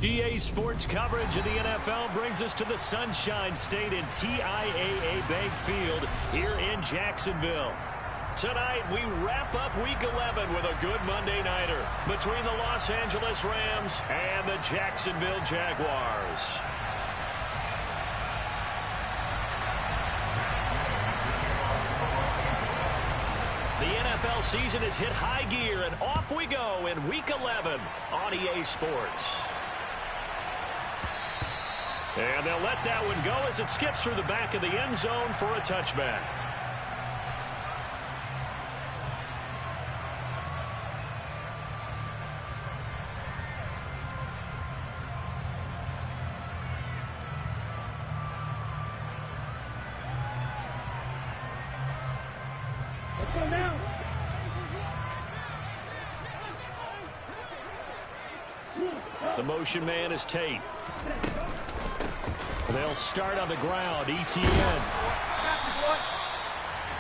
EA Sports coverage of the NFL brings us to the Sunshine State in TIAA Bank Field here in Jacksonville. Tonight, we wrap up Week 11 with a good Monday nighter between the Los Angeles Rams and the Jacksonville Jaguars. The NFL season has hit high gear, and off we go in Week 11 on EA Sports. And they'll let that one go as it skips through the back of the end zone for a touchback. The motion man is Tate. They'll start on the ground. ETN.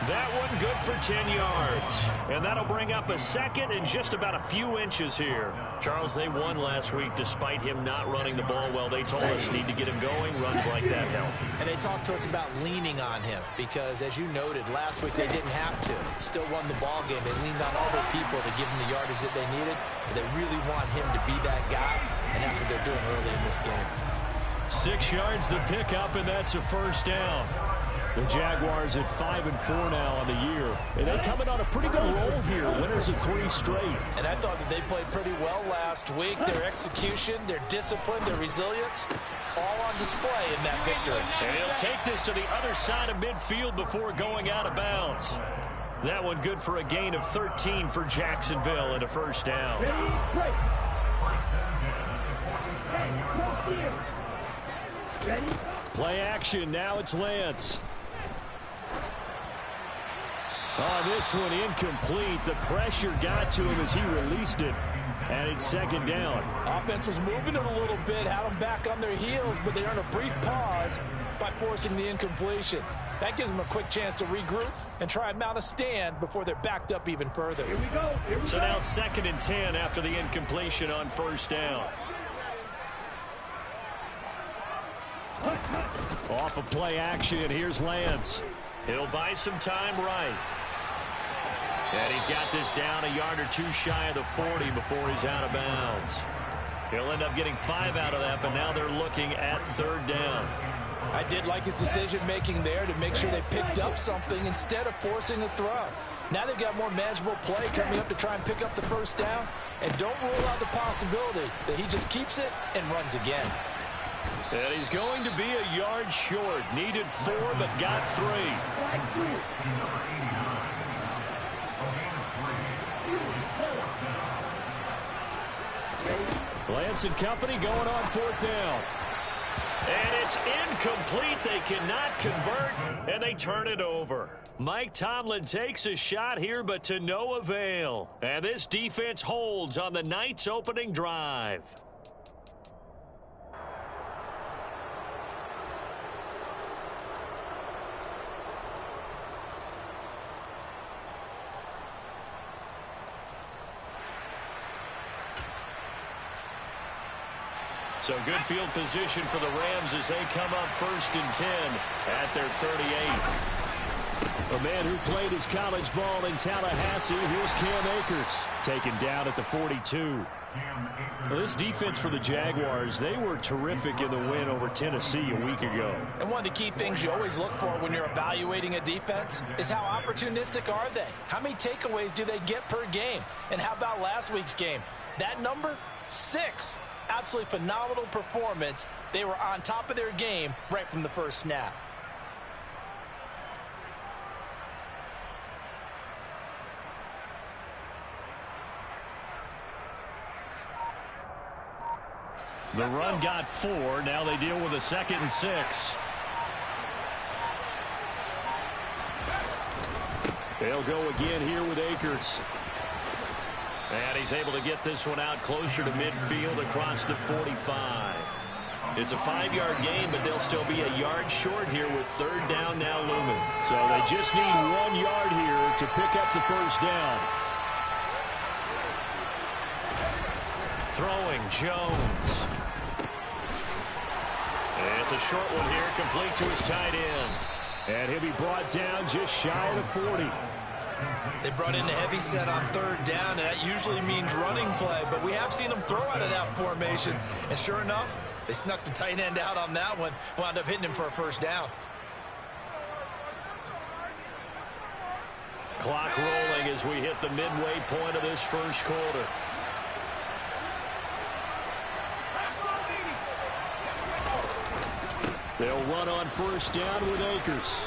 That one good for 10 yards. And that'll bring up a second and just about a few inches here. Charles, they won last week despite him not running the ball well. They told us need to get him going. Runs like that help. And they talked to us about leaning on him because, as you noted, last week they didn't have to. Still won the ball game. They leaned on other people to give them the yardage that they needed. But they really want him to be that guy, and that's what they're doing early in this game. 6 yards the pickup, and that's a first down. The Jaguars at 5-4 now on the year. And they coming on a pretty good roll here. Winners of 3 straight. And I thought that they played pretty well last week. Their execution, their discipline, their resilience, all on display in that victory. And he'll take this to the other side of midfield before going out of bounds. That one good for a gain of 13 for Jacksonville and a first down. Play action. Now it's Lance. Oh, this one incomplete. The pressure got to him as he released it. And it's second down. Offense was moving it a little bit, had them back on their heels, but they earned a brief pause by forcing the incompletion. That gives them a quick chance to regroup and try and mount a stand before they're backed up even further. Here we go. So now 2nd and 10 after the incompletion on first down. Off of play action, here's Lance. He'll buy some time right. And he's got this down a yard or 2 shy of the 40 before he's out of bounds. He'll end up getting 5 out of that, but now they're looking at 3rd down. I did like his decision-making there to make sure they picked up something instead of forcing a throw. Now they've got more manageable play coming up to try and pick up the first down, and don't rule out the possibility that he just keeps it and runs again. And he's going to be a yard short. Needed 4, but got 3. Lance and company going on 4th down. And it's incomplete. They cannot convert, and they turn it over. Mike Tomlin takes a shot here, but to no avail. And this defense holds on the night's opening drive. So good field position for the Rams as they come up 1st and 10 at their 38. A man who played his college ball in Tallahassee, here's Cam Akers, taken down at the 42. Well, this defense for the Jaguars, they were terrific in the win over Tennessee a week ago. And one of the key things you always look for when you're evaluating a defense is how opportunistic are they? How many takeaways do they get per game? And how about last week's game? That number, 6. Absolutely phenomenal performance. They were on top of their game right from the first snap. The run got 4. Now they deal with a 2nd and 6. They'll go again here with Akers. And he's able to get this one out closer to midfield across the 45. It's a 5-yard gain, but they'll still be a yard short here with 3rd down now looming. So they just need 1 yard here to pick up the first down. Throwing Jones. It's a short one here, complete to his tight end. And he'll be brought down just shy of the 40. They brought in the heavy set on third down, and that usually means running play, but we have seen them throw out of that formation. And sure enough, they snuck the tight end out on that one, wound up hitting him for a first down. Clock rolling as we hit the midway point of this first quarter. They'll run on first down with Akers.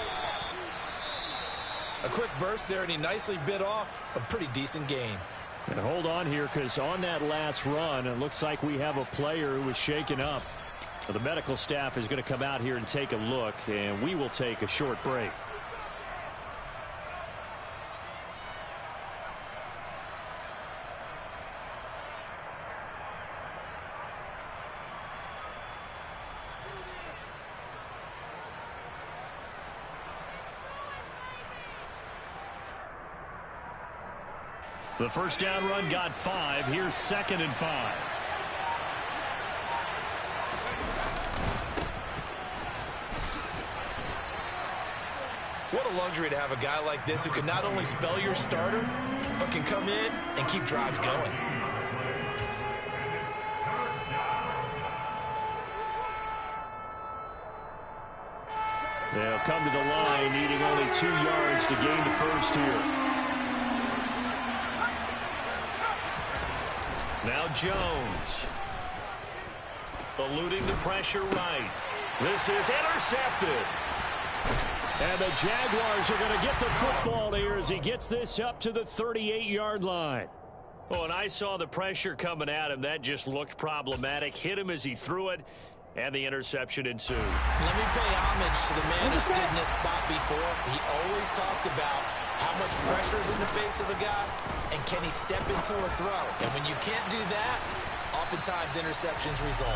A quick burst there, and he nicely bit off a pretty decent gain. And hold on here, because on that last run, it looks like we have a player who was shaken up. So the medical staff is going to come out here and take a look, and we will take a short break. The first down run got 5. Here's 2nd and 5. What a luxury to have a guy like this who can not only spell your starter, but can come in and keep drives going. They'll come to the line, needing only 2 yards to gain the first here. Now Jones. Eluding the pressure right. This is intercepted. And the Jaguars are going to get the football here as he gets this up to the 38-yard line. Oh, and I saw the pressure coming at him. That just looked problematic. Hit him as he threw it, and the interception ensued. Let me pay homage to the man who stood in this spot before. He always talked about how much pressure is in the face of a guy, and can he step into a throw? And when you can't do that, oftentimes interceptions result.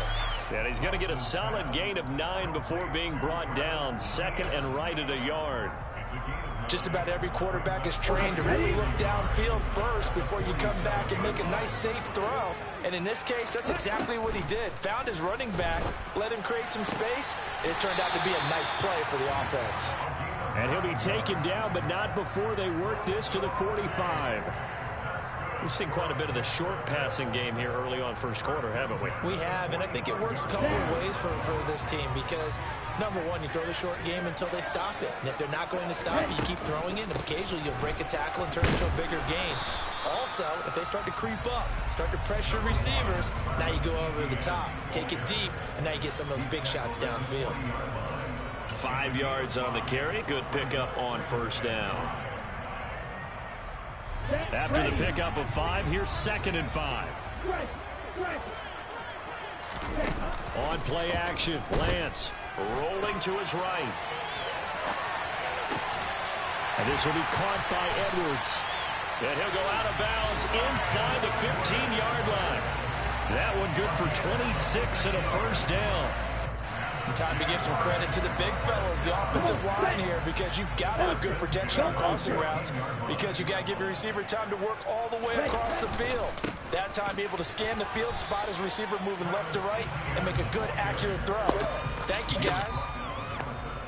And he's going to get a solid gain of 9 before being brought down. 2nd and right at a yard. Just about every quarterback is trained to really look downfield first before you come back and make a nice, safe throw. And in this case, that's exactly what he did. Found his running back, let him create some space, and it turned out to be a nice play for the offense. And he'll be taken down, but not before they work this to the 45. We've seen quite a bit of the short passing game here early on first quarter, haven't we? We have, and I think it works a couple of ways for this team because, number one, you throw the short game until they stop it. And if they're not going to stop it, you keep throwing it, and occasionally you'll break a tackle and turn it into a bigger gain. Also, if they start to creep up, start to pressure receivers, now you go over the top, take it deep, and now you get some of those big shots downfield. 5 yards on the carry. Good pickup on first down. After the pickup of 5, here's 2nd and 5. On play action, Lance rolling to his right. And this will be caught by Edwards. And he'll go out of bounds inside the 15-yard line. That one good for 26 and a first down. Time to give some credit to the big fellas, the offensive line here, because you've got to have good protection on crossing routes because you've got to give your receiver time to work all the way across the field. That time, be able to scan the field, spot his receiver moving left to right, and make a good, accurate throw. Thank you, guys.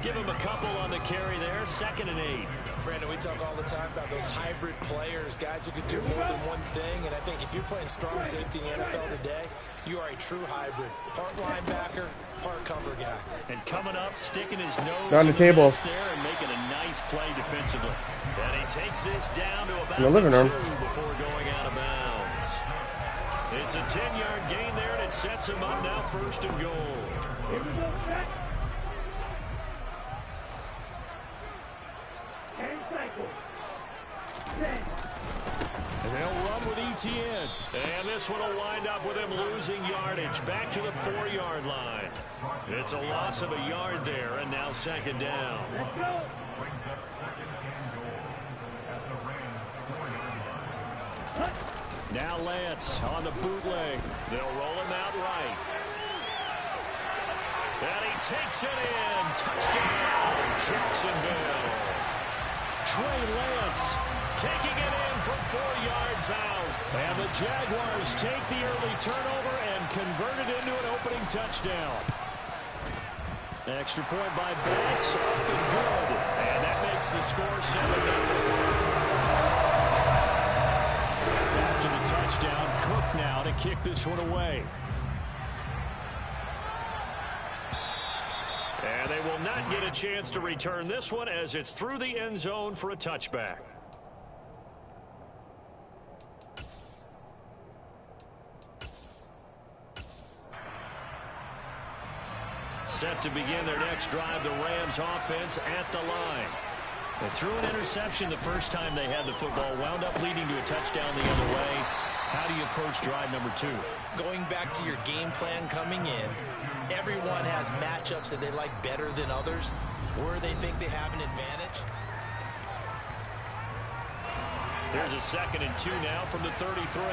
Give him a couple on the carry there. 2nd and 8. Brandon, we talk all the time about those hybrid players, guys who can do more than one thing. And I think if you're playing strong safety in the NFL today, you are a true hybrid. Part linebacker, part cover guy. And coming up, sticking his nose on the table there and making a nice play defensively. And he takes this down to about in the living room before going out of bounds. It's a 10-yard gain there, and it sets him up now 1st and goal. And they'll run with Etienne. And this one will wind up with him losing yardage back to the 4-yard line. It's a loss of a yard there, and now 2nd down. Now Lance on the bootleg. They'll roll him out right. And he takes it in. Touchdown, Jacksonville. Trey Lance taking it in from 4 yards out. And the Jaguars take the early turnover and convert it into an opening touchdown. Extra point by Bass, up and good. And that makes the score 7-0. After the touchdown, Cook now to kick this one away. And they will not get a chance to return this one as it's through the end zone for a touchback. Set to begin their next drive, the Rams offense at the line. They threw an interception the first time they had the football, wound up leading to a touchdown the other way. How do you approach drive number 2? Going back to your game plan coming in, everyone has matchups that they like better than others, where they think they have an advantage. There's a 2nd and 2 now from the 33.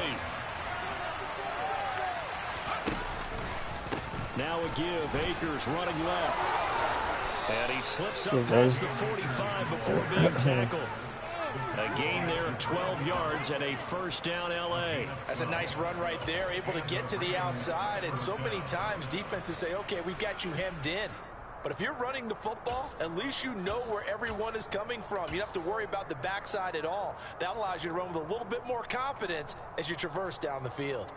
Now a give. Akers running left. And he slips up past the 45 before being tackled. A gain there of 12 yards and a first down L.A. That's a nice run right there, able to get to the outside. And so many times defenses say, okay, we've got you hemmed in. But if you're running the football, at least you know where everyone is coming from. You don't have to worry about the backside at all. That allows you to run with a little bit more confidence as you traverse down the field.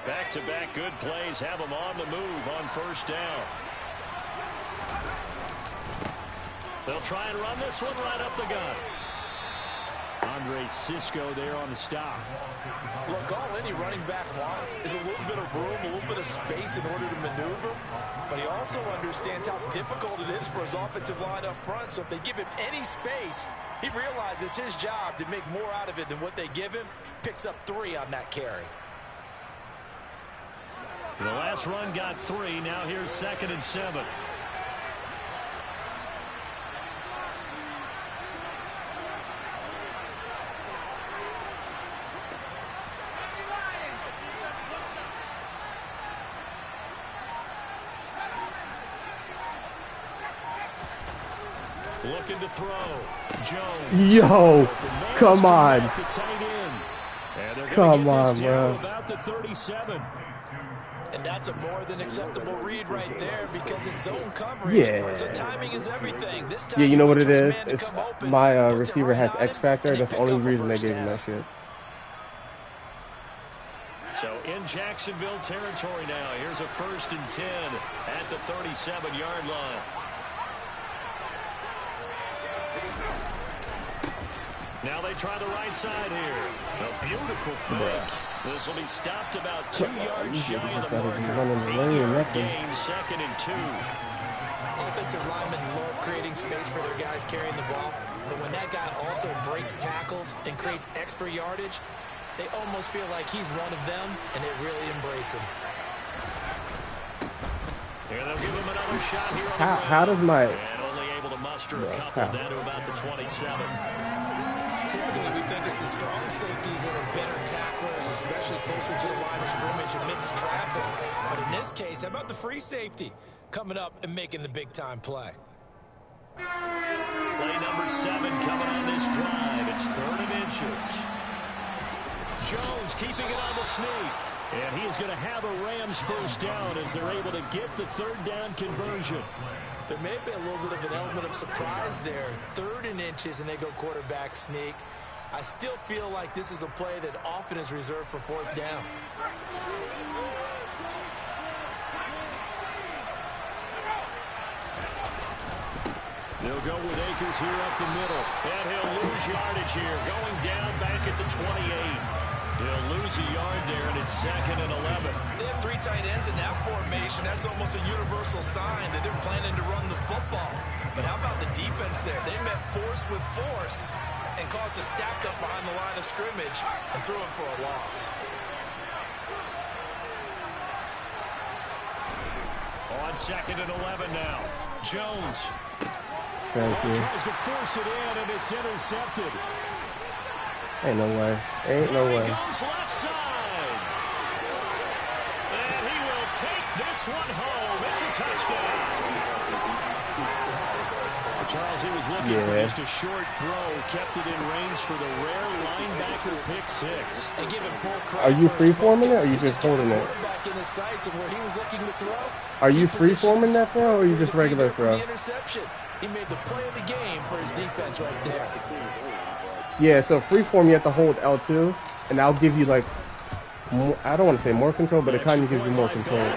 Back-to-back good plays have them on the move on first down. They'll try and run this one right up the gut. Andre Cisco there on the stop. Look, all any running back wants is a little bit of room, a little bit of space in order to maneuver. But he also understands how difficult it is for his offensive line up front. So if they give him any space, he realizes his job to make more out of it than what they give him. Picks up 3 on that carry. The last run got 3. Now here's 2nd and 7. Looking to throw. Jones. Yo, come on. Come on, bro. About the 37. And that's a more than acceptable read right there because it's zone coverage. Yeah. So timing is everything. This time Yeah, you know what it is? man to It's come open, my puts it receiver right has on X it, factor. and they That's the pick only up a reason they first gave him down. that shit. So in Jacksonville territory now. Here's a 1st and 10 at the 37-yard line. Now they try the right side here. A beautiful fake. This will be stopped about 2 yards shy of the marker. 8-yard gain, 2nd and 2. Offensive linemen love creating space for their guys carrying the ball. But when that guy also breaks tackles and creates extra yardage, they almost feel like he's one of them, and they really embrace him. Here they'll give him another shot here on the How does my... and only able to muster a couple down to about the 27. Typically, we think it's the strong safeties that are better tacklers, especially closer to the line of scrimmage amidst traffic. But in this case, how about the free safety coming up and making the big-time play? Play number 7 coming on this drive. It's 3rd and inches. Jones keeping it on the sneak. And he is going to have a Rams first down as they're able to get the 3rd down conversion. There may have been a little bit of an element of surprise there. 3rd and inches, and they go quarterback sneak. I still feel like this is a play that often is reserved for 4th down. They'll go with Akers here up the middle. And he'll lose yardage here. Going down back at the 28. He'll lose a yard there, and it's 2nd and 11. They have 3 tight ends in that formation. That's almost a universal sign that they're planning to run the football. But how about the defense there? They met force with force and caused a stack up behind the line of scrimmage and threw him for a loss. On 2nd and 11 now. Jones. Thank you. Tries to force it in, and it's intercepted. Ain't no way. Ain't no way. He goes left side. And he will take this one home. It's a touchdown. Charles, he was looking for just a short throw, kept it in range for the rare linebacker pick six. And give him full credit. Are you free-forming it, or are you just holding it? In his sights and where he was looking to throw. Are you free-forming that throw, or are you just regular throw? The interception. He made the play of the game for his defense right there. Yeah, so free-form, you have to hold L2, and that'll give you, like, more, I don't want to say more control, but it kind of gives you more control. The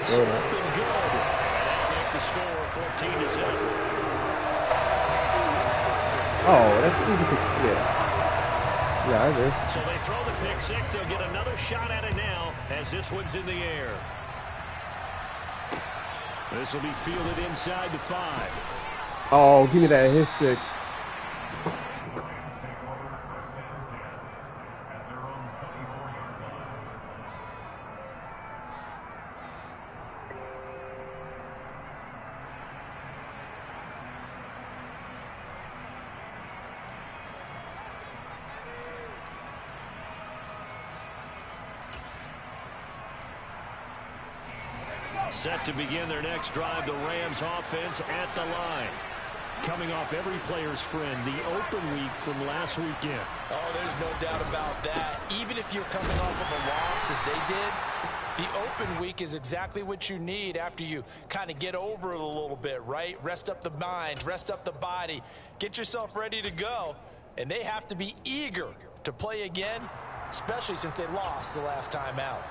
score 14-7. Oh, that's easy to, yeah, I agree. So they throw the pick six. They'll get another shot at it now as this one's in the air. This will be fielded inside the 5. Oh, give me that hit stick. Set to begin their next drive, the Rams offense at the line. Coming off every player's friend, the open week from last weekend. Oh, there's no doubt about that. Even if you're coming off of a loss as they did, the open week is exactly what you need after you kind of get over it a little bit, right? Rest up the mind, rest up the body, get yourself ready to go. And they have to be eager to play again, especially since they lost the last time out.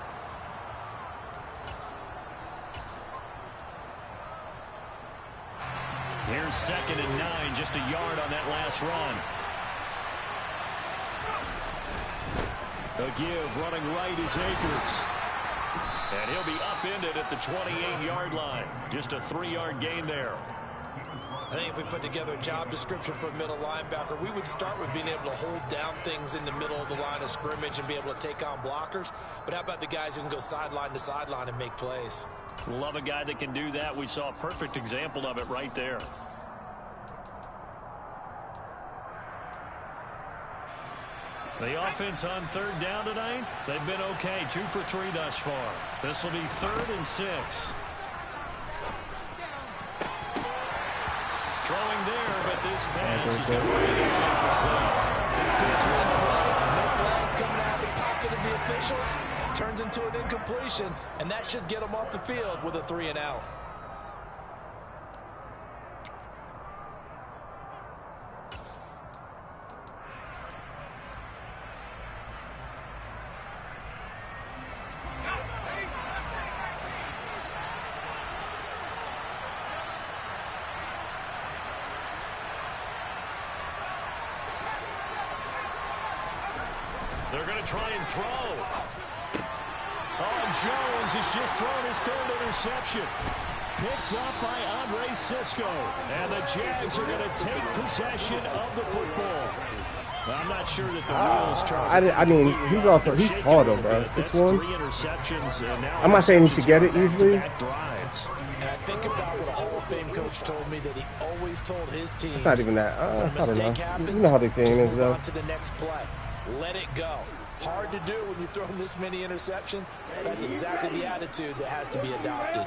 Here's 2nd and 9, just a yard on that last run. A give, running right is Akers. And he'll be upended at the 28-yard line. Just a 3-yard gain there. I think if we put together a job description for a middle linebacker, we would start with being able to hold down things in the middle of the line of scrimmage and be able to take on blockers. But how about the guys who can go sideline to sideline and make plays? Love a guy that can do that. We saw a perfect example of it right there. The offense on 3rd down tonight, they've been okay. 2 for 3 thus far. This will be 3rd and 6. Throwing there, but this pass is going to be incomplete. No flags coming out of the pocket of the officials. Turns into an incompletion, and that should get them off the field with a 3-and-out. They're going to try and throw. Oh, Jones has just thrown his 3rd interception. Picked up by Andre Cisco. And the Jags are going to take possession of the football. I'm not sure that the wheels, Charles. I mean, he's tall though, bro. 6'1". 3 interceptions. And now I'm not saying he should get it easily. And I think about what a Hall of Fame coach told me that he always told his team. It's not even that. I don't know. You know how the team is, though. On to the next play. Let it go. Hard to do when you've thrown this many interceptions. That's exactly the attitude that has to be adopted.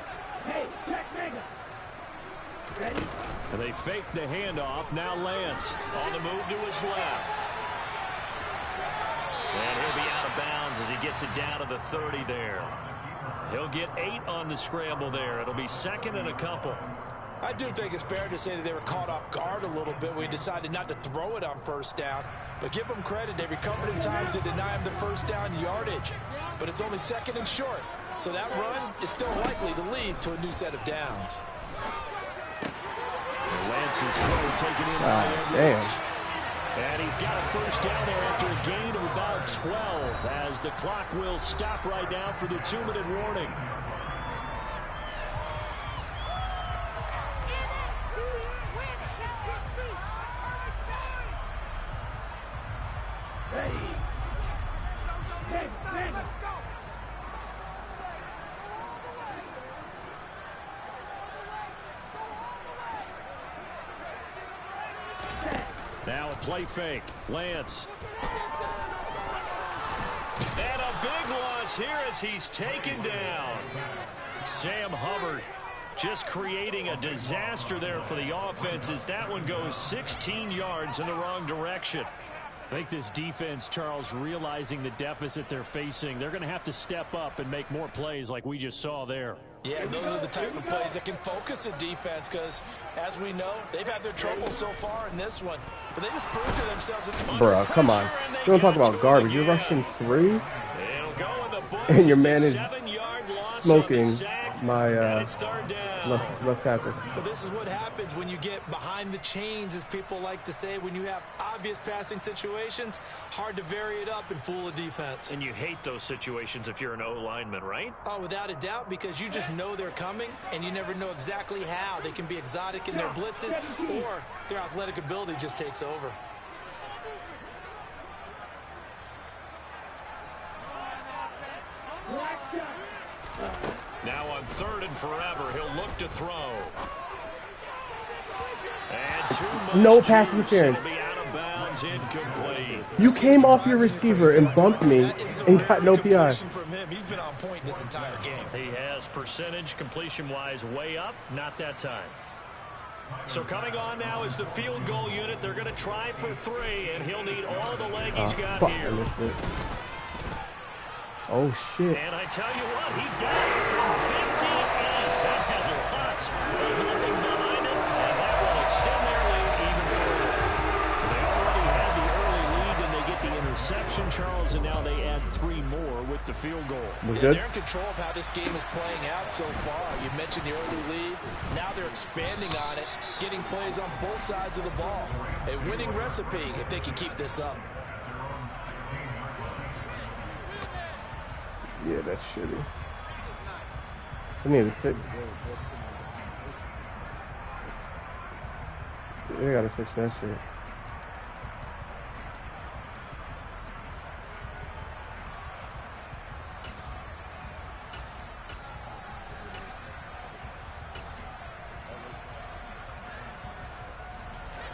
And they fake the handoff. Now Lance on the move to his left. And he'll be out of bounds as he gets it down to the 30 there. He'll get 8 on the scramble there. It'll be 2nd and a couple. I do think it's fair to say that they were caught off guard a little bit when he decided not to throw it on 1st down. But give them credit. They recovered in time to deny him the 1st down yardage. But it's only 2nd and short. So that run is still likely to lead to a new set of downs. Lance's throw taken in by Edwards. And he's got a 1st down there after a gain of about 12 as the clock will stop right now for the 2-minute warning. Now a play fake. Lance. And a big loss here as he's taken down. Sam Hubbard Just creating a disaster there for the offense as that one goes 16 yards in the wrong direction. I think this defense, Charles, realizing the deficit they're facing, they're going to have to step up and make more plays like we just saw there. Yeah, those are the type of plays that can focus a defense because, as we know, they've had their trouble so far in this one. But they just proved to themselves that Bruh, come on. You don't talk about garbage. You're rushing 3, and your man is smoking my left tackle. But this is what happens when you get behind the chains, as people like to say. When you have obvious passing situations, hard to vary it up and fool a defense. And you hate those situations if you're an O-lineman, right? Oh, without a doubt, because you just know they're coming, and you never know exactly how. They can be exotic in their blitzes, or their athletic ability just takes over. Now on 3rd and forever, he'll look to throw. And no pass interference. You came off your receiver and bumped me and got no PI. He's been on point this entire game. He has percentage completion-wise way up, not that time. So coming on now is the field goal unit. They're going to try for 3, and he'll need all the leg he's got here. Oh, shit. And I tell you what, he got it from 58. That had lots of nothing behind it, and that will extend their lead even further. They already had the early lead, and they get the interception, Charles, and now they add 3 more with the field goal. They're in control of how this game is playing out so far. You mentioned the early lead. Now they're expanding on it, getting plays on both sides of the ball. A winning recipe if they can keep this up. Yeah, that's shitty. I need to fix. They gotta fix that shit.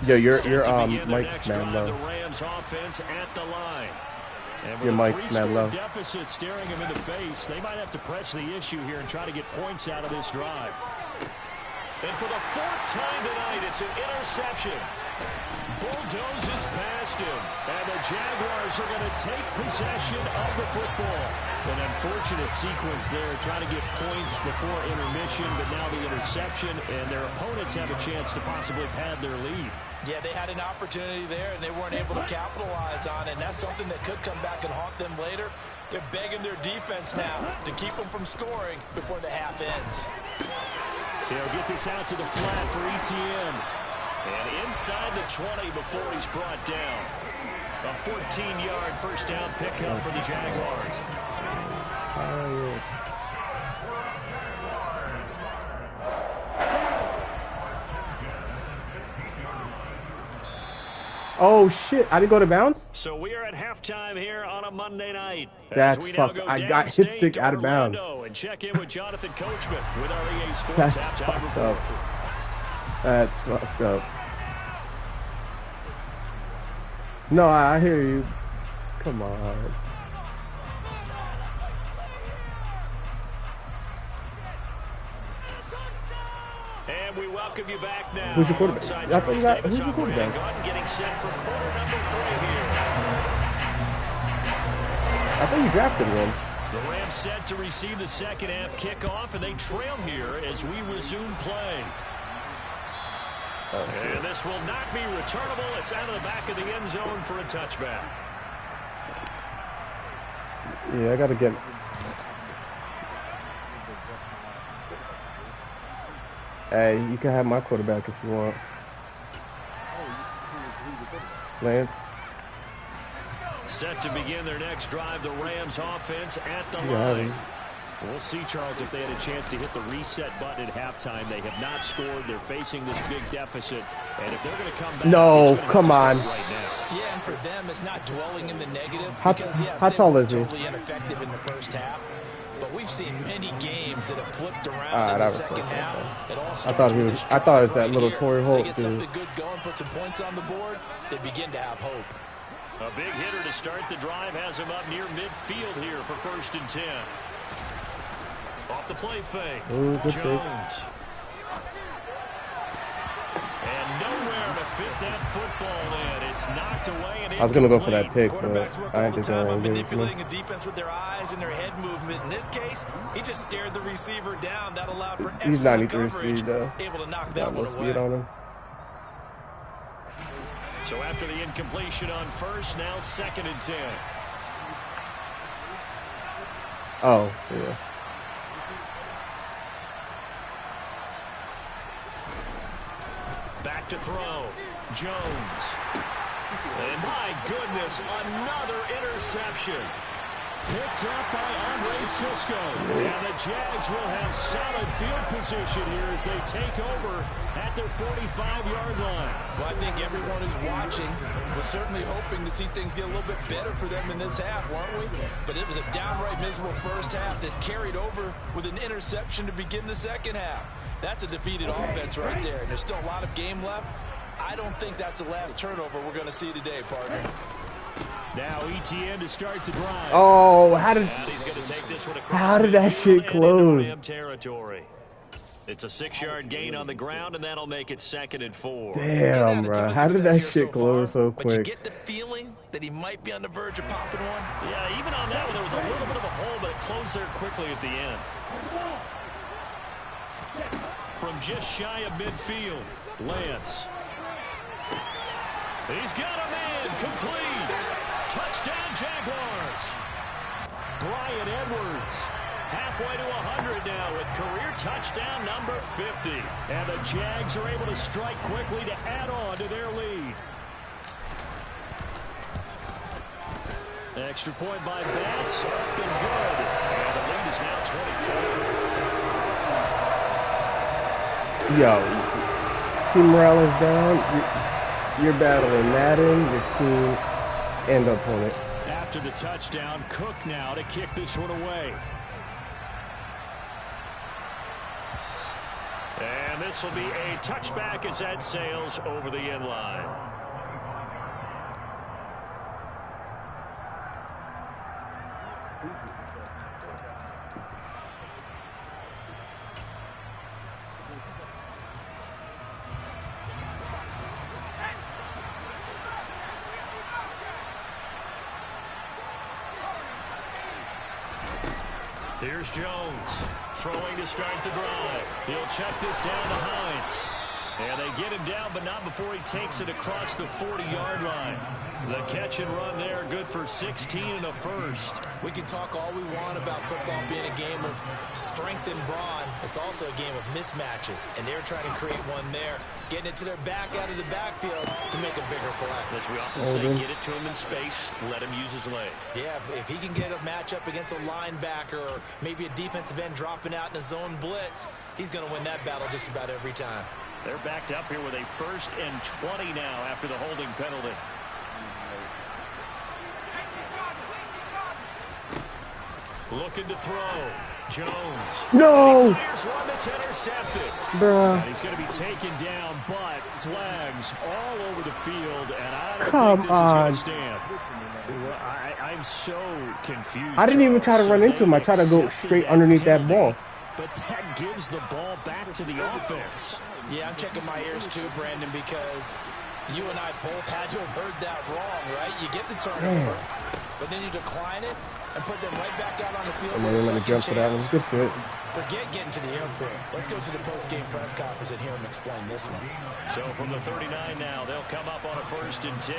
Yo, your mic's mad low. The Rams offense at the line. And your mic's mad low. Deficit staring him in the face. They might have to press the issue here and try to get points out of this drive. And for the 4th time tonight, it's an interception. Bulldozes past him. And the Jaguars are going to take possession of the football. An unfortunate sequence there, trying to get points before intermission, but now the interception, and their opponents have a chance to possibly pad their lead. Yeah, they had an opportunity there, and they weren't able to capitalize on it, and that's something that could come back and haunt them later. They're begging their defense now to keep them from scoring before the half ends. They'll get this out to the flat for Etienne. And inside the 20 before he's brought down. A 14-yard first down pickup for the Jaguars. Oh shit, I didn't go to bounds? So we are at halftime here on a Monday night. That's fucked. I got hit stick out of bounds. And check in with Jonathan Coachman with our EA Sports halftime report. That's fucked up. No, I hear you. Come on. And we welcome you back now. Who's your quarterback? Who's your quarterback? Getting set for quarter number 3 here. I think you drafted one. The Rams set to receive the second half kickoff, and they trail here as we resume play. Okay. And this will not be returnable. It's out of the back of the end zone for a touchback. Yeah, I got to get... Hey, you can have my quarterback if you want. Lance. Set to begin their next drive, the Rams offense at the line. We'll see, Charles, if they had a chance to hit the reset button at halftime. They have not scored. They're facing this big deficit. And if they're going to come back, no, come on. Right now. Yeah, and for them, it's not dwelling in the negative. How tall is he? Totally ineffective in the first half. But we've seen many games that have flipped around in the second half. It all I thought it was that little Torrey Holt dude. They get something good going, put some points on the board, they begin to have hope. A big hitter to start the drive has him up near midfield here for 1st and 10. Off the play fake. Ooh, good Jones. fit that football in. It's knocked away and I was gonna go for that pick, Quarterbacks but work I all the didn't time on think manipulating a defense with their eyes and their head movement. In this case, he just stared the receiver down. That allowed for he's excellent 93 coverage, speed though. able to knock that one away. Speed on him. So after the incompletion on first, now 2nd and 10. Oh, yeah. Back to throw. Jones. And my goodness, another interception. Picked up by Andre Cisco. And the Jags will have solid field position here as they take over at their 45-yard line. Well, I think everyone who's watching was certainly hoping to see things get a little bit better for them in this half, weren't we? But it was a downright miserable first half. This carried over with an interception to begin the second half. That's a defeated offense right there, and there's still a lot of game left. I don't think that's the last turnover we're going to see today, partner. Now ETN to start the drive. Oh, how did that shit close? Territory. It's a 6-yard gain on the ground, and that'll make it 2nd and 4. Damn, bro. How did that shit close so quick? But you get the feeling that he might be on the verge of popping one. Yeah, even on that one, there was a little bit of a hole, but it closed there quickly at the end. From just shy of midfield, Lance. He's got a man complete. Touchdown, Jaguars. Brian Edwards. Halfway to 100 now with career touchdown number 50. And the Jags are able to strike quickly to add on to their lead. Extra point by Bass. Up and good. And the lead is now 24. Yo, team morale is down. You're battling Madden, your team, and the opponent. After the touchdown, Cook now to kick this one away. And this will be a touchback as that sails over the end line. Here's Jones, throwing to start the drive. He'll check this down to Hines. And they get him down, but not before he takes it across the 40-yard line. The catch and run there, good for 16 and a first. We can talk all we want about football being a game of strength and brawn. It's also a game of mismatches, and they're trying to create one there, getting it to their back out of the backfield to make a bigger play. As we often say, get it to him in space, let him use his leg. Yeah, if he can get a matchup against a linebacker or maybe a defensive end dropping out in a zone blitz, he's going to win that battle just about every time. They're backed up here with a 1st and 20 now after the holding penalty. Looking to throw. Jones. No! Fires one that's intercepted. Bruh. He's going to be taken down, but flags all over the field, and I don't Come think this on. is going to stand. I'm so confused. I didn't even try to run into him. I tried to go straight underneath that ball. But that gives the ball back to the offense. Yeah, I'm checking my ears too, Brandon, because you and I both had to have heard that wrong, right? You get the turnover, but then you decline it and put them right back out on the field. And then let me jump for that one. Good fit. Forget getting to the airport. Let's go to the post-game press conference and hear him explain this one. So from the 39 now, they'll come up on a 1st and 10.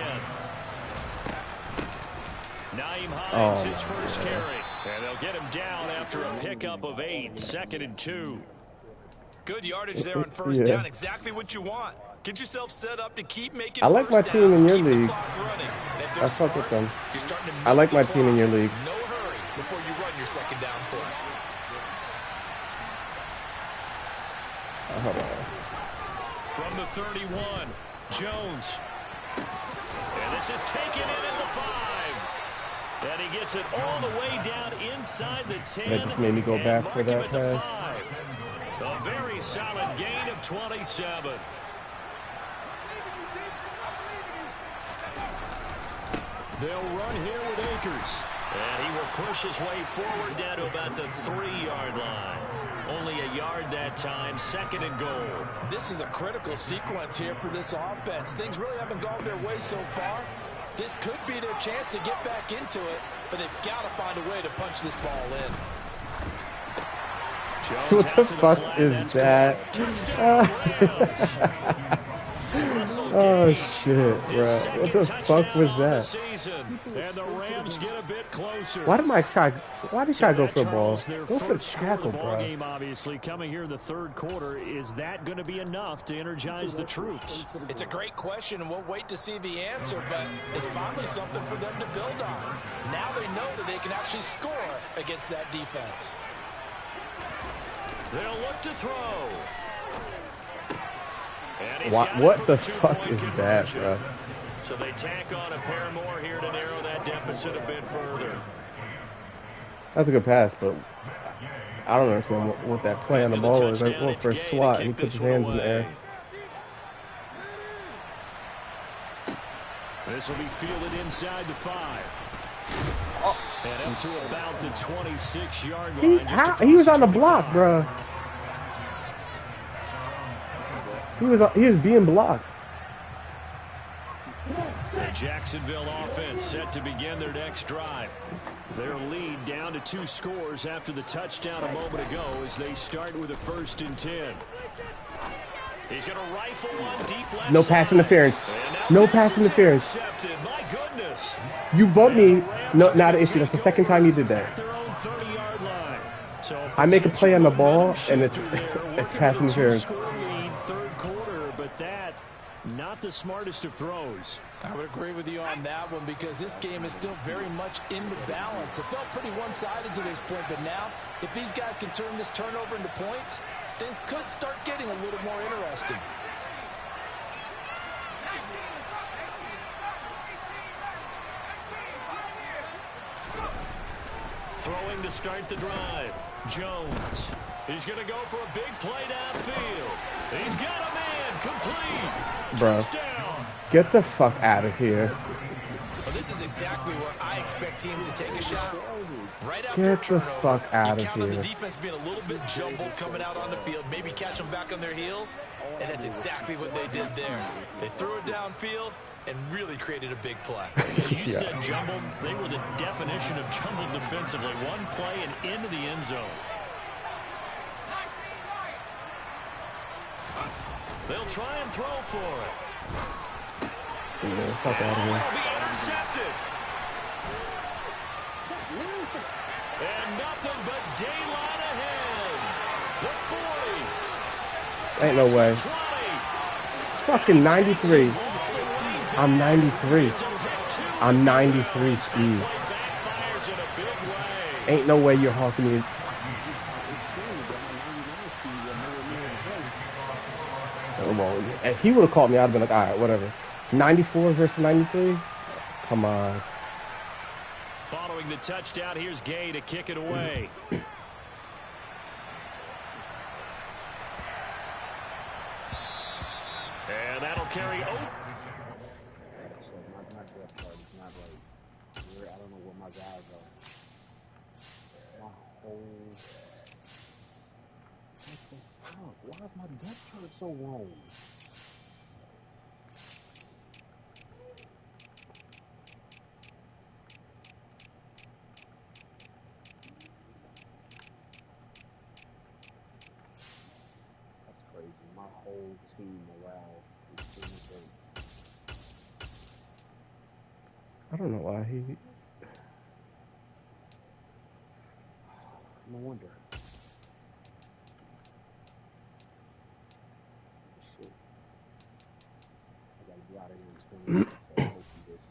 Naeem Hines, his first carry. And they'll get him down after a pickup of 8. 2nd and 2. Good yardage there on first down. Exactly what you want. Get yourself set up to keep making. I like my team in your league. I fuck with them. I like my team in your league. No hurry before you run your 2nd down play. Hold on. From the 31, Jones. And this is taken in at the 5. And he gets it all the way down inside the 10. That just made me go back for that pass. A very solid gain of 27. They'll run here with Akers. And he will push his way forward down to about the 3-yard line. Only a yard that time, 2nd and goal. This is a critical sequence here for this offense. Things really haven't gone their way so far. This could be their chance to get back into it, but they've got to find a way to punch this ball in. So what the fuck is that? Oh shit, bro. What the fuck was that? And the Rams get a bit closer. Why did I try to go for a ball? Go for a tackle, bro. Game obviously coming here in the 3rd quarter. Is that going to be enough to energize the troops? It's a great question, and we'll wait to see the answer, but it's finally something for them to build on. Now they know that they can actually score against that defense. They'll look to throw. What the fuck is that, bro? So they tack on a pair more here to narrow that deficit a bit further. That's a good pass, but I don't understand what that play on the ball was. I went for a swat, and he puts his hands in the air. This will be fielded inside the 5. And up to about the 26-yard line. He was on the block, bro. He was being blocked. The Jacksonville offense set to begin their next drive. Their lead down to 2 scores after the touchdown a moment ago as they start with a 1st and 10. He's going to rifle one deep left. No pass interference. No pass interference. My goodness. You bumped me. No, not an issue. That's the 2nd time you did that. I make a play on the ball, and it's pass interference. Not the smartest of throws. I would agree with you on that one because this game is still very much in the balance. It felt pretty one-sided to this point, but now if these guys can turn this turnover into points, things could start getting a little more interesting. Throwing to start the drive. Jones. He's going to go for a big play downfield. He's got a man complete. Bro, get the fuck out of here. Well, this is exactly where I expect teams to take a shot. Right after Get the fuck out of count on here. the defense being a little bit jumbled coming out on the field, maybe catch them back on their heels, and that's exactly what they did there. They threw it downfield and really created a big play. You said jumbled. They were the definition of jumbled defensively. One play and into the end zone. They'll try and throw for it. Yeah, fuck out of here. Will be intercepted. And nothing but daylight ahead. The 40. Ain't no way. 20. Fucking 93. I'm 93. I'm 93 speed. Ain't no way you're hawking me. Well, if he would have called me, I'd have been like, all right, whatever. 94 versus 93? Come on. Following the touchdown, here's Gay to kick it away. And that'll carry over. I don't know what my guys are. My whole... Why is my depth chart so wrong? That's crazy. My whole team morale is insane. I don't know why he... No wonder. Shit. I gotta be out of here in 20 minutes, so hopefully this...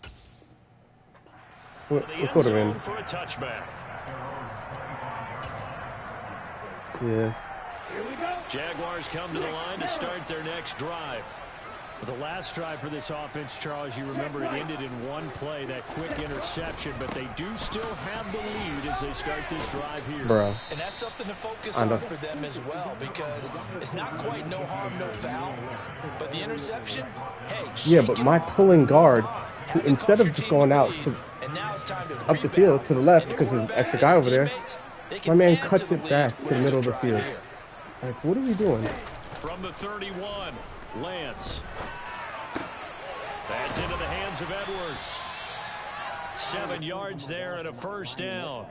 What quarter in? For a touchback. Yeah. Jaguars come to the line to start their next drive. The last drive for this offense, Charles, you remember it ended in one play, that quick interception, but they do still have the lead as they start this drive here. Bro. And that's something to focus on for them as well, because it's not quite no harm, no foul, but the interception, hey. Yeah, but my pulling guard, instead of just going out to up the field to the left because there's an extra guy over there, my man cuts it back to the middle of the field. Like, what are we doing? From the 31, Lance. That's into the hands of Edwards. 7 yards there and a first down.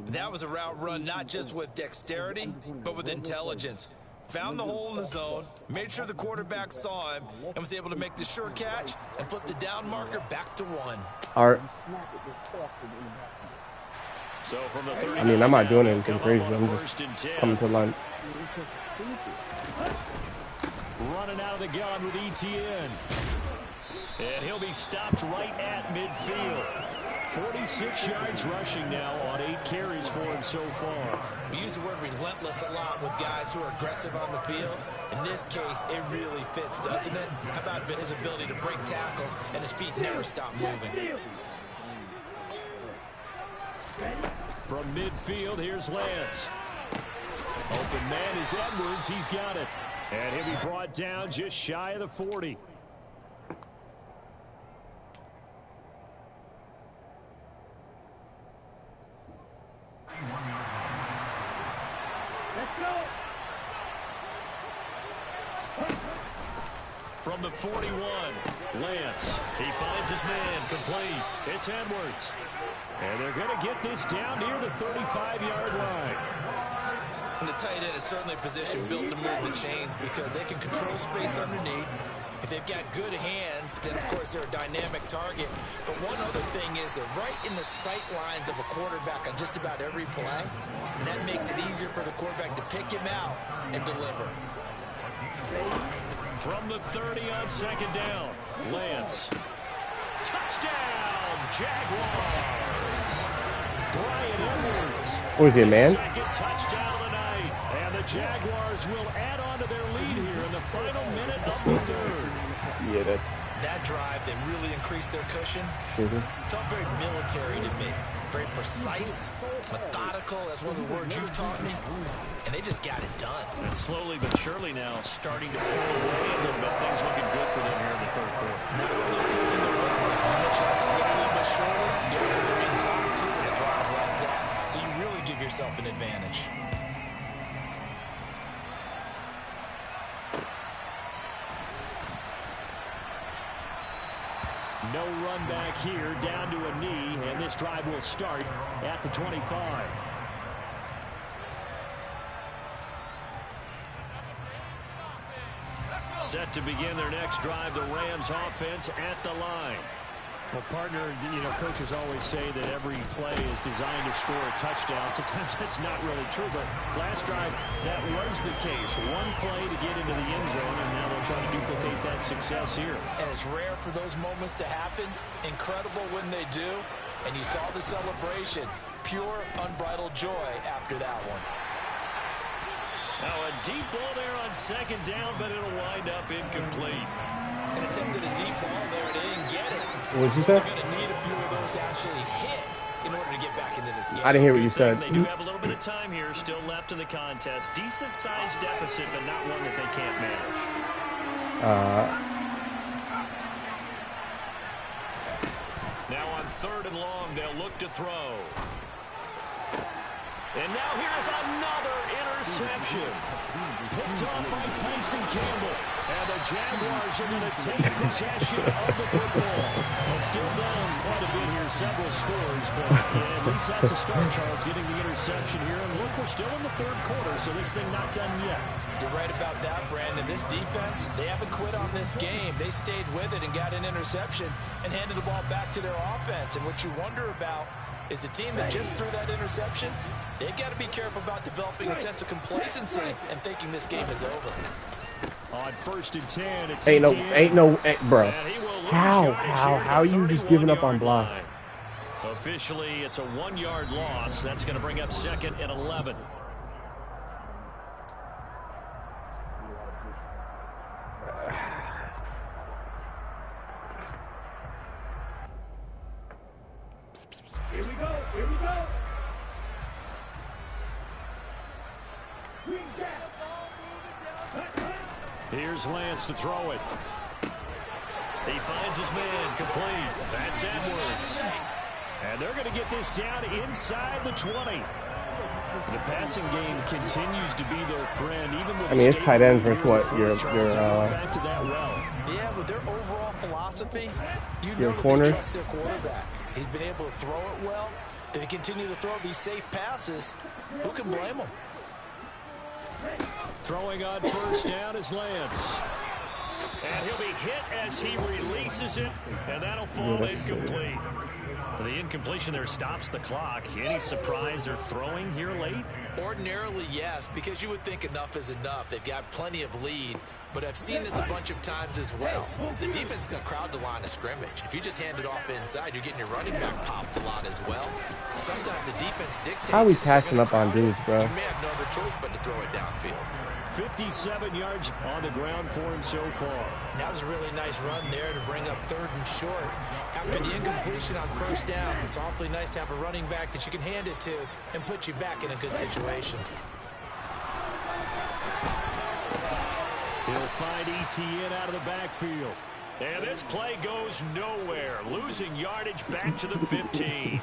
That was a route run not just with dexterity, but with intelligence. Found the hole in the zone, made sure the quarterback saw him, and was able to make the sure catch and flip the down marker back to 1. Art. So from the 30, I mean, I'm not doing anything crazy. I'm just coming to line. Running out of the gun with ETN. And he'll be stopped right at midfield. 46 yards rushing now on 8 carries for him so far. We use the word relentless a lot with guys who are aggressive on the field. In this case, it really fits, doesn't it? How about his ability to break tackles and his feet never stop moving? From midfield, here's Lance. Open man is Edwards. He's got it. And he'll be brought down just shy of the 40. From the 41, Lance. He finds his man, complete. It's Edwards. And they're going to get this down near the 35-yard line. And the tight end is certainly a position built to move the chains because they can control space underneath. If they've got good hands, then, of course, they're a dynamic target. But one other thing is they're right in the sight lines of a quarterback on just about every play. And that makes it easier for the quarterback to pick him out and deliver. From the 30 on second down, Lance. Touchdown, Jaguars. Brian Edwards. Oh, is he a man? Second touchdown of the night. And the Jaguars will add on to their lead here in the final minute of the third. Yeah, that's... That drive, they really increased their cushion. Sugar. Felt very military to me. Very precise, methodical. That's one of the words you've taught me. And they just got it done. And slowly but surely now starting to pull away a little bit. Things looking good for them here in the third quarter. Not only pulling away, just slowly but surely, you also drain clock too with a drive like that. So you really give yourself an advantage. No run back here, down to a knee, and this drive will start at the 25. Set to begin their next drive, the Rams offense at the line. Well, partner, coaches always say that every play is designed to score a touchdown. Sometimes that's not really true, but last drive, that was the case. One play to get into the end zone, and now they'll try to duplicate that success here. And it's rare for those moments to happen. Incredible when they do. And you saw the celebration. Pure, unbridled joy after that one. Now a deep ball there on second down, but it'll wind up incomplete. And attempted a deep ball there, and they didn't get it. What did you say? They're going to need a few of those to actually hit in order to get back into this game. I didn't hear what you said. They do have a little bit of time here still left in the contest. Decent-sized deficit, but not one that they can't manage. Now on third and long, they'll look to throw. And now here's another interception. Picked off by Tyson Campbell. And the Jaguars are going to take possession of the football. Well, still down quite a bit here, several scores, but yeah, at least that's a start, Charles, getting the interception here. And look, we're still in the third quarter, so this thing not done yet. You're right about that, Brandon. This defense, they haven't quit on this game. They stayed with it and got an interception and handed the ball back to their offense. And what you wonder about is the team that just threw that interception, they've got to be careful about developing a sense of complacency and thinking this game is over. On first and 10, it's bro. How are you just giving up on blocks? Officially, it's a 1-yard loss. That's going to bring up second and 11. Here we go. Here we go. Here's Lance to throw it. He finds his man, complete. That's Edwards. And they're going to get this down inside the 20. The passing game continues to be their friend, even with it's tight ends versus what? back to that well. Yeah, with their overall philosophy, you your know that corners. they trust their quarterback. He's been able to throw it well. If they continue to throw these safe passes, who can blame them? Throwing on first down is Lance. And he'll be hit as he releases it, and that'll fall incomplete. The incompletion there stops the clock. Any surprise they're throwing here late? Ordinarily, yes, because you would think enough is enough. They've got plenty of lead, but I've seen this a bunch of times as well. The defense can crowd the line of scrimmage. If you just hand it off inside, you're getting your running back popped a lot as well. Sometimes the defense dictates. How are we passing up on dudes, bro? You may have no other choice but to throw it downfield. 57 yards on the ground for him so far. That was a really nice run there to bring up 3rd and short. After the incompletion on first down, it's awfully nice to have a running back that you can hand it to and put you back in a good situation. He'll find ETN out of the backfield. And this play goes nowhere. Losing yardage back to the 15.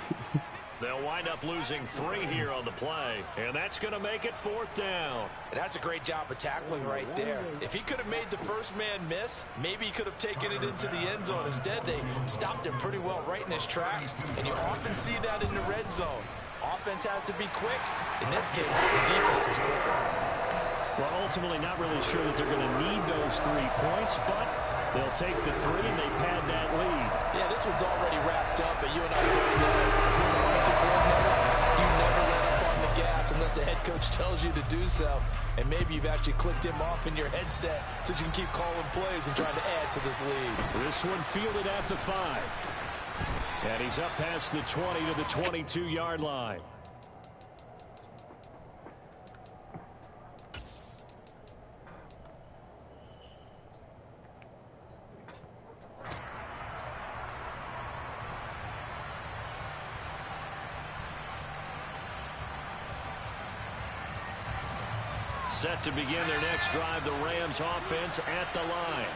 They'll wind up losing 3 here on the play, and that's going to make it 4th down. And that's a great job of tackling right there. If he could have made the first man miss, maybe he could have taken it into the end zone. Instead, they stopped him pretty well right in his tracks, and you often see that in the red zone. Offense has to be quick. In this case, the defense was quicker. Well, ultimately not really sure that they're going to need those 3 points, but they'll take the 3 and they pad that lead. Yeah, this one's already wrapped up, but you and I both know you never let up on the gas unless the head coach tells you to do so. And maybe you've actually clicked him off in your headset so you can keep calling plays and trying to add to this lead. This one fielded at the 5. And he's up past the 20 to the 22-yard line. Set to begin their next drive, the Rams offense at the line.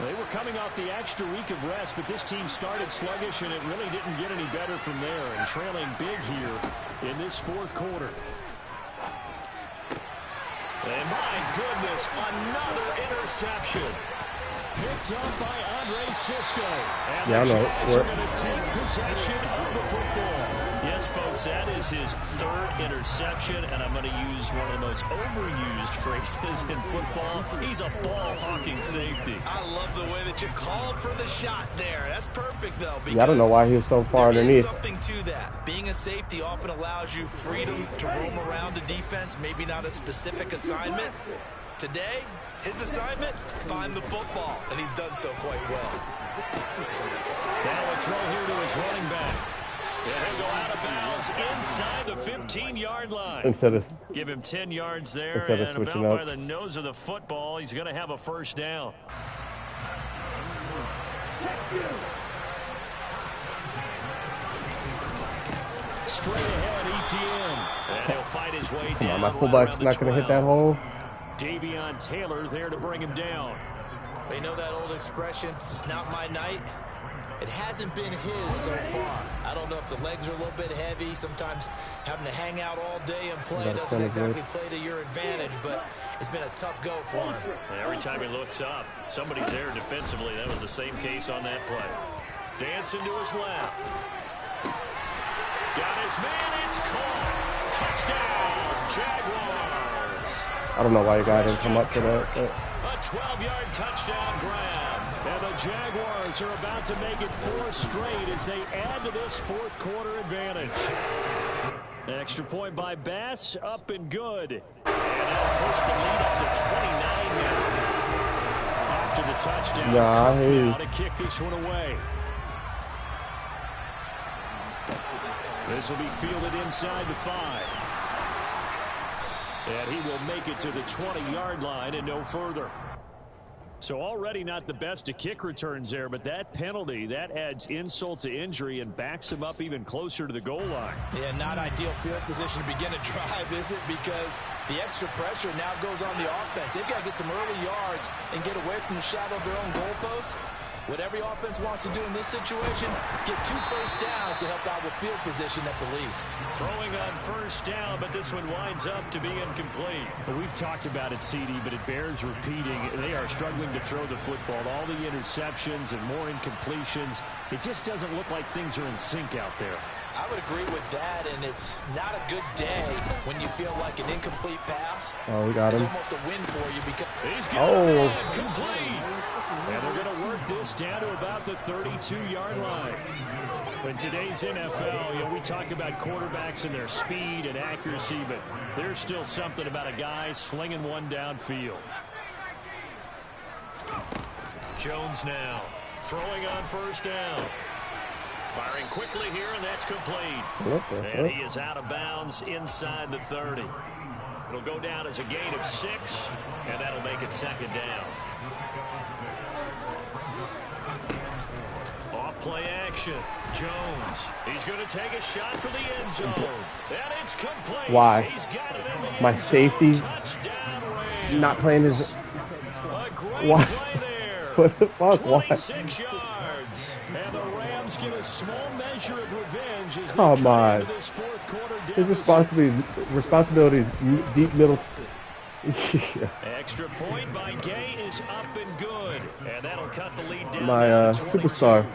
They were coming off the extra week of rest, but this team started sluggish, and it really didn't get any better from there, and trailing big here in this 4th quarter. And my goodness, another interception. Picked up by Andre Cisco. And yeah, I the know. Jags are going to take possession of the football. Yes, folks, that is his 3rd interception, and I'm going to use one of the most overused phrases in football. He's a ball-hawking safety. I love the way that you called for the shot there. That's perfect, though. Yeah, I don't know why he was so far underneath. There is something to that. Being a safety often allows you freedom to roam around a defense, maybe not a specific assignment. Today, his assignment, find the football, and he's done so quite well. Now a throw here to his running back. And he'll go out of bounds inside the 15-yard line. Give him 10 yards there, and about by the nose of the football, he's going to have a first down. Straight ahead, ETN. And he'll fight his way down. My fullback's not going to hit that hole. Davion Taylor there to bring him down. You know that old expression, it's not my night? It hasn't been his so far. I don't know if the legs are a little bit heavy. Sometimes having to hang out all day and play doesn't exactly play to your advantage, but it's been a tough go for him. And every time he looks up, somebody's there defensively. That was the same case on that play. Dancing to his left. Got his man, it's caught. Touchdown, Jaguars. I don't know why you got him come up for that. But. A 12-yard touchdown grab. And the Jaguars are about to make it 4 straight as they add to this 4th quarter advantage. Extra point by Bass, up and good. And they'll push the lead up to 29 now. After the touchdown, now to kick this one away. This will be fielded inside the 5. And he will make it to the 20-yard line and no further. So already not the best of kick returns there, but that penalty, that adds insult to injury and backs him up even closer to the goal line. Yeah, not ideal field position to begin a drive, is it? Because the extra pressure now goes on the offense. They've got to get some early yards and get away from the shadow of their own goalposts. What every offense wants to do in this situation, get 2 first downs to help out with field position at the least. Throwing on first down, but this one winds up to be incomplete. Well, we've talked about it, CD, but it bears repeating. They are struggling to throw the football. All the interceptions and more incompletions. It just doesn't look like things are in sync out there. I would agree with that, and it's not a good day when you feel like an incomplete pass. Oh, we got him. It's almost a win for you because he's got it complete. And they're going to work this down to about the 32-yard line. In today's NFL, we talk about quarterbacks and their speed and accuracy, but there's still something about a guy slinging one downfield. Jones now throwing on first down. Firing quickly here, and that's complete. And he is out of bounds inside the 30. It'll go down as a gain of 6, and that'll make it second down. Off play action. Jones. He's going to take a shot for the end zone. And it's complete. Why? He's got it in the My end zone. safety Touchdown, Rams. not playing his... A great Why? play there. What the fuck? Why? 26 yards. And the Rams get a small measure of revenge as Come they on. into this fourth quarter His deficit. responsibility is deep middle. Yeah. Extra point by Gay is up and good. And that'll cut the lead down. My to 22. superstar.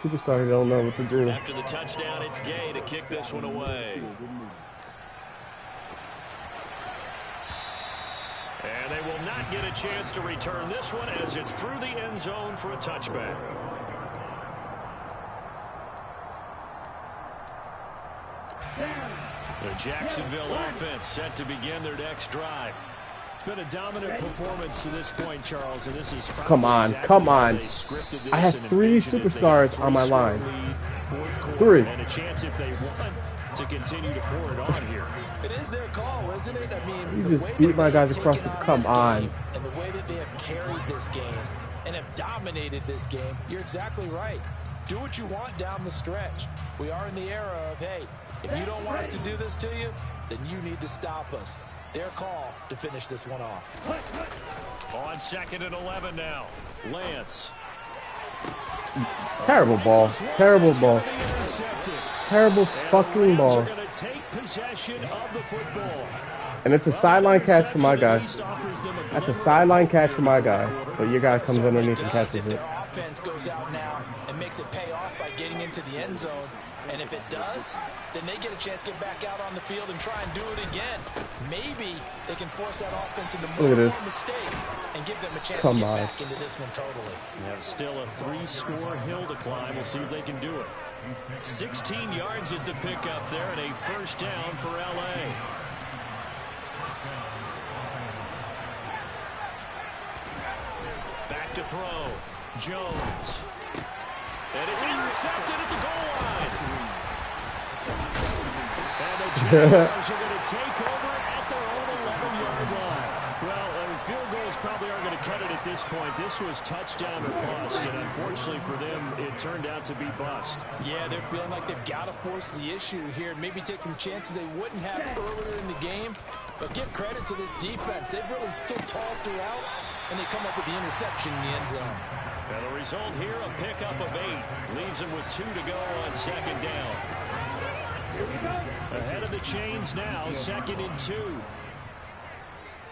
Superstar don't know what to do. After the touchdown, it's Gay to kick this one away. And they will not get a chance to return this one as it's through the end zone for a touchback. The Jacksonville offense set to begin their next drive. It's been a dominant performance to this point, Charles, and this is Come on, exactly come how on. they scripted this I have and 3 envisioned it. They superstars got on my 3-score line. lead, fourth quarter, 3. and a chance if they want to continue to pour it on here. it is their call, isn't it? I mean, You the just way beat that my they guys have across taken the- come this on. game and the way that they have carried this game and have dominated this game, you're exactly right. Do what you want down the stretch. We are in the era of, hey, if you don't want us to do this to you, then you need to stop us. Their call to finish this one off. On 2nd and 11 now. Lance. Terrible ball. Terrible ball. Terrible fucking ball. Are going to take possession of the football. And it's a sideline catch for my guy. That's a sideline catch for my guy. But your guy comes underneath and catches If it. their offense goes out now and makes it pay off by getting into the end zone, and if it does, then they get a chance to get back out on the field and try and do it again. Maybe they can force that offense into more Look at this. mistakes and give them a chance Come to get on. back into this one totally. They have still a 3-score hill to climb. We'll see if they can do it. 16 yards is the pickup there and a first down for L.A. Back to throw. Jones. And it's intercepted at the goal line. And the Jaguars are going to take over at their own 11-yard line. Well, field goals probably aren't going to cut it at this point. This was touchdown or bust, and unfortunately for them, it turned out to be bust. Yeah, they're feeling like they've got to force the issue here and maybe take some chances they wouldn't have earlier in the game. But give credit to this defense. They've really stood tall throughout, and they come up with the interception in the end zone. And the result here, a pickup of 8. Leaves them with 2 to go on 2nd down. Ahead of the chains now, 2nd and 2.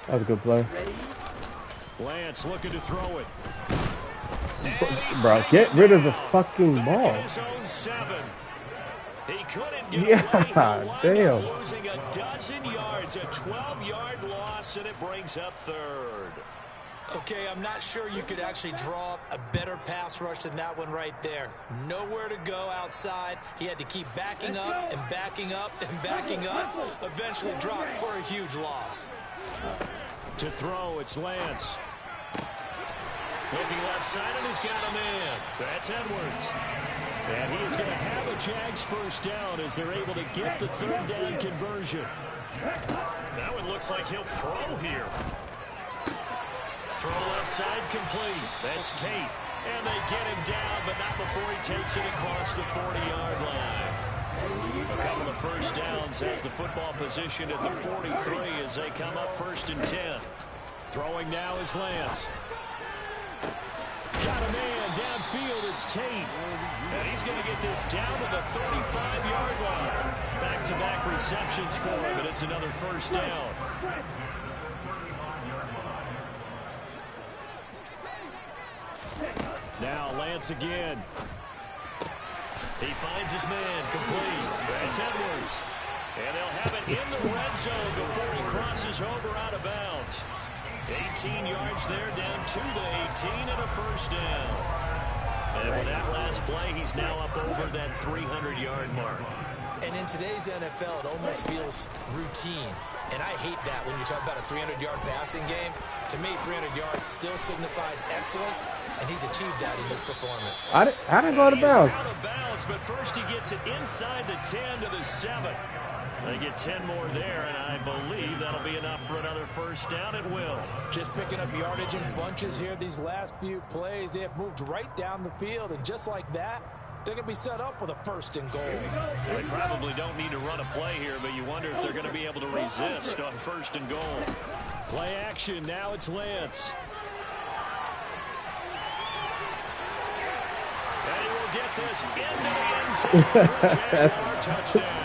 That was a good play. Lance looking to throw it. Bro, get rid of the fucking ball. His own 7. He couldn't get Yeah, away. He wound damn. up losing a dozen yards, a 12-yard loss, and it brings up 3rd. Okay, I'm not sure you could actually draw up a better pass rush than that one right there. Nowhere to go outside. He had to keep backing up and backing up and backing up. Eventually dropped for a huge loss. To throw, it's Lance. Looking left side, and he's got a man. That's Edwards. And he is going to have a Jags first down as they're able to get the 3rd down conversion. That one looks like he'll throw here. Throw left side complete. That's Tate. And they get him down, but not before he takes it across the 40-yard line. A couple of first downs has the football position at the 43 as they come up 1st and 10. Throwing now is Lance. Got a man downfield. It's Tate. And he's going to get this down to the 35-yard line. Back-to-back receptions for him, and it's another first down. Now Lance again. He finds his man complete. That's Edwards. And they'll have it in the red zone before he crosses over out of bounds. 18 yards there, down to the 18 and a first down. And with that last play, he's now up over that 300-yard mark. And in today's NFL, it almost feels routine. And I hate that when you talk about a 300-yard passing game. To me, 300 yards still signifies excellence, and he's achieved that in this performance. How did I go out of bounds? Out of bounds, but first he gets it inside the 10 to the 7. They get 10 more there, and I believe that'll be enough for another first down. It will. Just picking up yardage in bunches here these last few plays. They have moved right down the field, and just like that, they're going to be set up with a first and goal. They probably don't need to run a play here, but you wonder if they're going to be able to resist on first and goal. Play action. Now it's Lance. And he will get this into the end zone for Jaguar touchdown.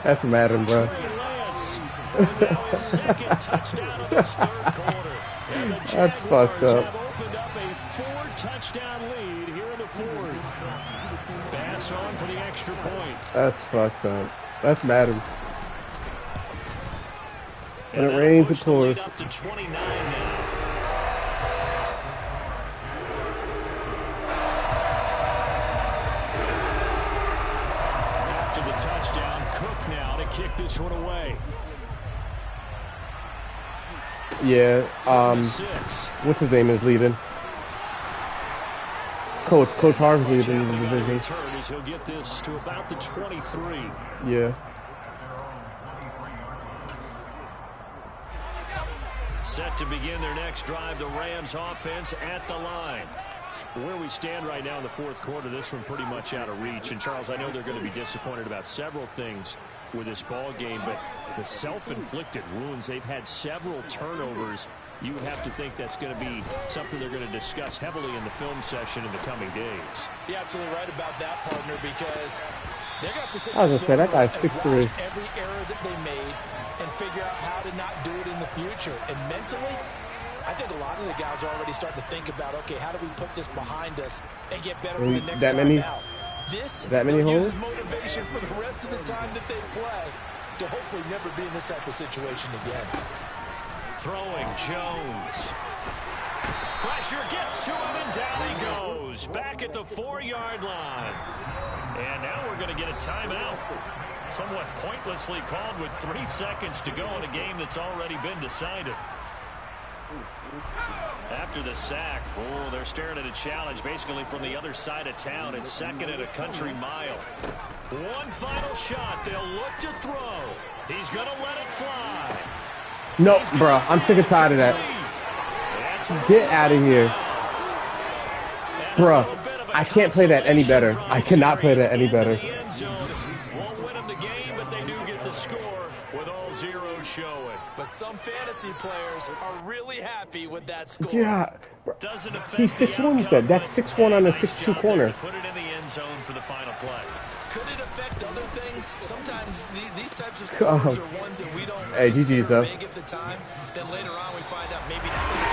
That's Madden, bro. Lance with now his second touchdown of this third quarter. And the That's fucked Jaguars up. have opened up a 4-touchdown lead here in the fourth. Bass on for the extra point. That's fucked up. That's Madden. When it rains, it pours. Up to 29 now. After the touchdown, Cook now to kick this one away. Yeah, what's his name is leaving? Coach Harvey's leaving the division. He'll get this to about the 23. Yeah. Set to begin their next drive, the Rams offense at the line. Where we stand right now in the fourth quarter, this one pretty much out of reach. And Charles, I know they're going to be disappointed about several things with this ball game, but the self-inflicted wounds, they've had several turnovers. You would have to think that's going to be something they're going to discuss heavily in the film session in the coming days. You're absolutely right about that, partner, because they're going to have to sit I was going to say, that guy's 6'3". every error that they made and figure out how to not do it in the future. And mentally, I think a lot of the guys are already starting to think about, okay, how do we put this behind us and get better for the next time out? That many holes? Motivation for the rest of the time that they play to hopefully never be in this type of situation again. Throwing Jones. Pressure gets to him, and down he goes. Back at the 4-yard line. And now we're going to get a timeout. Somewhat pointlessly called with 3 seconds to go in a game that's already been decided. After the sack, they're staring at a challenge basically from the other side of town. It's second and a country mile. One final shot. They'll look to throw. He's going to let it fly. No, bro. I'm sick and tired of that. Get out of here. Bro, I can't play that any better. I cannot play that any better. Won't win them the game, but they do get the score with all zeros showing. But some fantasy players are really happy with that score. Yeah. Doesn't affect He's 6'1", you said. That's 6'1" on a 6'2" corner. Put it in the end zone for the final play. Could it affect other things? Sometimes these types of scores are ones that we don't consider big at the time. Then later on we find out maybe that was a